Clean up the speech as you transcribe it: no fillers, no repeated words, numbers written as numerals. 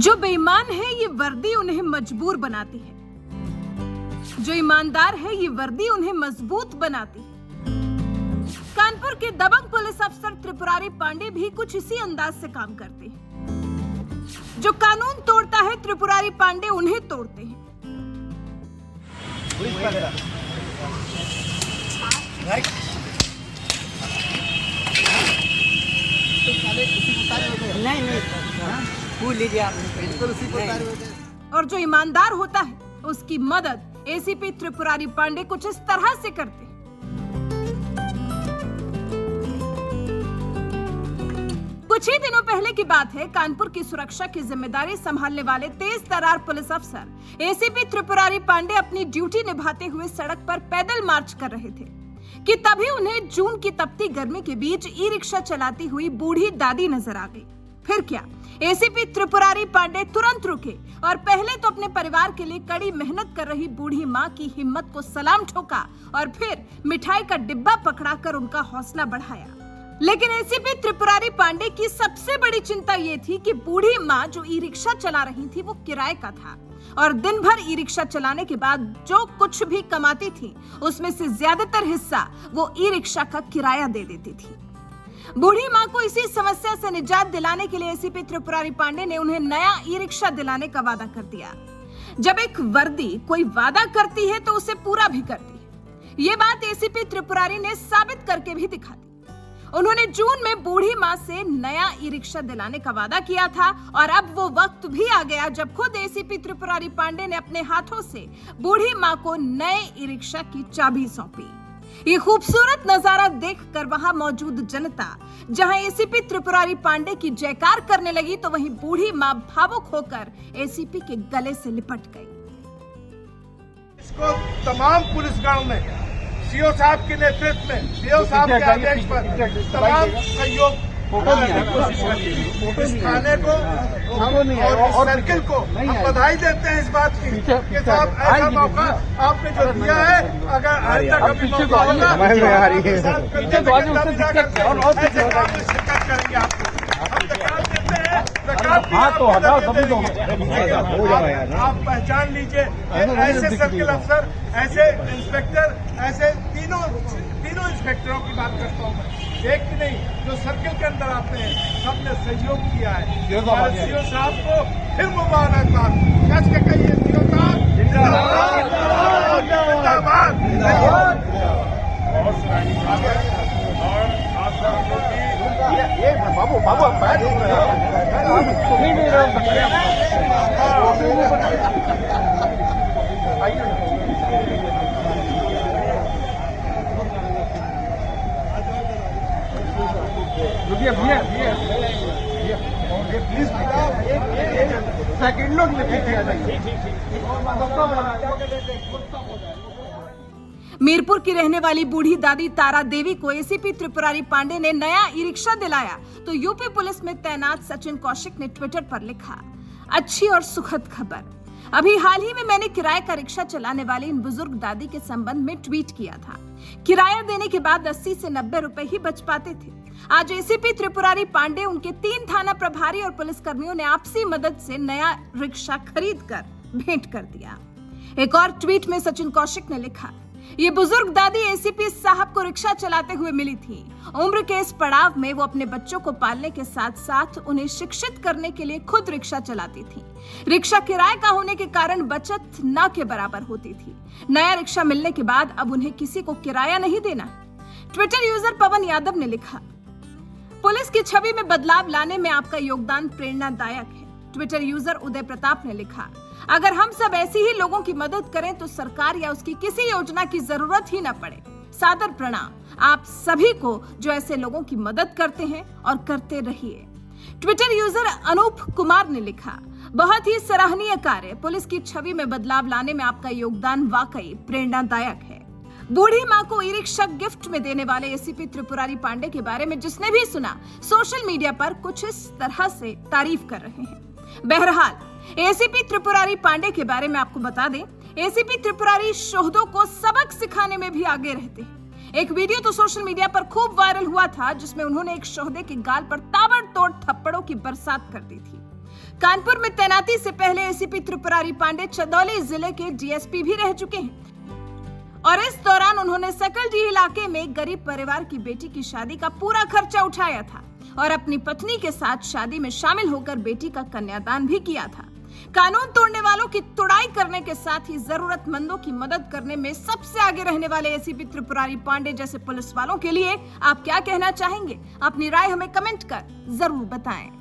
जो बेईमान है ये वर्दी उन्हें मजबूर बनाती है, जो ईमानदार है ये वर्दी उन्हें मजबूत बनाती है। कानपुर के दबंग पुलिस अफसर त्रिपुरारी पांडे भी कुछ इसी अंदाज से काम करते हैं। जो कानून तोड़ता है त्रिपुरारी पांडे उन्हें तोड़ते हैं। भूल लीजिए आप। और जो ईमानदार होता है उसकी मदद एसीपी त्रिपुरारी पांडे कुछ इस तरह से करते हैं। कुछ ही दिनों पहले की बात है, कानपुर की सुरक्षा की जिम्मेदारी संभालने वाले तेज तर्रार पुलिस अफसर एसीपी त्रिपुरारी पांडे अपनी ड्यूटी निभाते हुए सड़क पर पैदल मार्च कर रहे थे कि तभी उन्हें जून की तपती गर्मी के बीच ई रिक्शा चलाती हुई बूढ़ी दादी नजर आ गई। फिर क्या, एसीपी त्रिपुरारी पांडे तुरंत रुके और पहले तो अपने परिवार के लिए कड़ी मेहनत कर रही बूढ़ी मां की हिम्मत को सलाम ठोका और फिर मिठाई का डिब्बा पकड़ाकर उनका हौसला बढ़ाया। लेकिन एसीपी त्रिपुरारी पांडे की सबसे बड़ी चिंता ये थी कि बूढ़ी मां जो ई रिक्शा चला रही थी वो किराए का था और दिन भर ई रिक्शा चलाने के बाद जो कुछ भी कमाती थी उसमें से ज्यादातर हिस्सा वो ई रिक्शा का किराया दे देती थी। बूढ़ी मां को इसी समस्या से निजात दिलाने के लिए एसीपी त्रिपुरारी पांडे ने उन्हें नया ई रिक्शा दिलाने का वादा कर दिया। जब एक वर्दी कोई वादा करती है तो उसे पूरा भी करती है। ये बात एसीपी त्रिपुरारी ने साबित करके भी दिखा दी। उन्होंने जून में बूढ़ी मां से नया ई रिक्शा दिलाने का वादा किया था और अब वो वक्त भी आ गया जब खुद एसीपी त्रिपुरारी पांडे ने अपने हाथों से बूढ़ी मां को नए ई रिक्शा की चाबी सौंपी। ये खूबसूरत नजारा देखकर वहां मौजूद जनता जहां एसीपी त्रिपुरारी पांडे की जयकार करने लगी तो वहीं बूढ़ी मां भावुक होकर एसीपी के गले से लिपट गई। इसको तमाम पुलिसगणों ने सीओ साहब के नेतृत्व में, सीओ साहब के आदेश पर तमाम सहयोग करने की कोशिश करी। इस थाने को और इस सर्किल को हम बधाई देते हैं इस बात की कि साहब ऐसा मौका आपने जो दिया है, अगर आज तक कभी मौका होगा शिरकत करेंगे। आपको हम दरकार देते हैं, आप पहचान लीजिए ऐसे सर्किल अफसर, ऐसे इंस्पेक्टर, ऐसे तीनों इंस्पेक्टरों की बात करता हूँ मैं, एक भी नहीं, जो सर्किल के अंदर आते हैं सबने सहयोग किया है। सीओ साहब को फिर मुबारकबाद, कस के कहिए सीओ साहब जिंदाबाद। बाबू प्लीज सेकंडों मीरपुर की रहने वाली बूढ़ी दादी तारा देवी को एसीपी त्रिपुरारी पांडे ने नया ई रिक्शा दिलाया तो यूपी पुलिस में तैनात सचिन कौशिक ने ट्विटर पर लिखा, अच्छी और सुखद खबर। अभी हाल ही में मैंने किराए का रिक्शा चलाने वाली इन बुजुर्ग दादी के संबंध में ट्वीट किया था। किराया देने के बाद 80 से 90 रुपए ही बच पाते थे। आज एसीपी त्रिपुरारी पांडे, उनके 3 थाना प्रभारी और पुलिसकर्मियों ने आपसी मदद से नया रिक्शा खरीद कर भेंट कर दिया। एक और ट्वीट में सचिन कौशिक ने लिखा, ये बुजुर्ग दादी एसीपी साहब को रिक्शा चलाते हुए मिली थी। उम्र के इस पड़ाव में वो अपने बच्चों को पालने के साथ साथ उन्हें शिक्षित करने के लिए खुद रिक्शा चलाती थी। रिक्शा किराए का होने के कारण बचत न के बराबर होती थी। नया रिक्शा मिलने के बाद अब उन्हें किसी को किराया नहीं देना। ट्विटर यूजर पवन यादव ने लिखा, पुलिस की छवि में बदलाव लाने में आपका योगदान प्रेरणादायक है। ट्विटर यूजर उदय प्रताप ने लिखा, अगर हम सब ऐसे ही लोगों की मदद करें तो सरकार या उसकी किसी योजना की जरूरत ही न पड़े। सादर प्रणाम आप सभी को जो ऐसे लोगों की मदद करते हैं और करते रहिए। ट्विटर यूजर अनूप कुमार ने लिखा, बहुत ही सराहनीय कार्य, पुलिस की छवि में बदलाव लाने में आपका योगदान वाकई प्रेरणादायक है। बूढ़ी मां को ई रिक्शा गिफ्ट में देने वाले एसीपी त्रिपुरारी पांडे के बारे में जिसने भी सुना सोशल मीडिया पर कुछ इस तरह से तारीफ कर रहे हैं। बहरहाल एसीपी त्रिपुरारी पांडे के बारे में आपको बता दें, एसीपी त्रिपुरारी शोहदों को सबक सिखाने में भी आगे रहते हैं। एक वीडियो तो सोशल मीडिया पर खूब वायरल हुआ था जिसमें उन्होंने एक शोहदे के गाल पर ताबड़तोड़ थप्पड़ों की बरसात कर दी थी। कानपुर में तैनाती से पहले एसीपी त्रिपुरारी पांडे चंदौली जिले के डीएसपी भी रह चुके हैं और इस दौरान उन्होंने सकलडीह इलाके में गरीब परिवार की बेटी की शादी का पूरा खर्चा उठाया था और अपनी पत्नी के साथ शादी में शामिल होकर बेटी का कन्यादान भी किया था। कानून तोड़ने वालों की तुड़ाई करने के साथ ही जरूरतमंदों की मदद करने में सबसे आगे रहने वाले एसीपी त्रिपुरारी पांडे जैसे पुलिस वालों के लिए आप क्या कहना चाहेंगे? अपनी राय हमें कमेंट कर जरूर बताएं।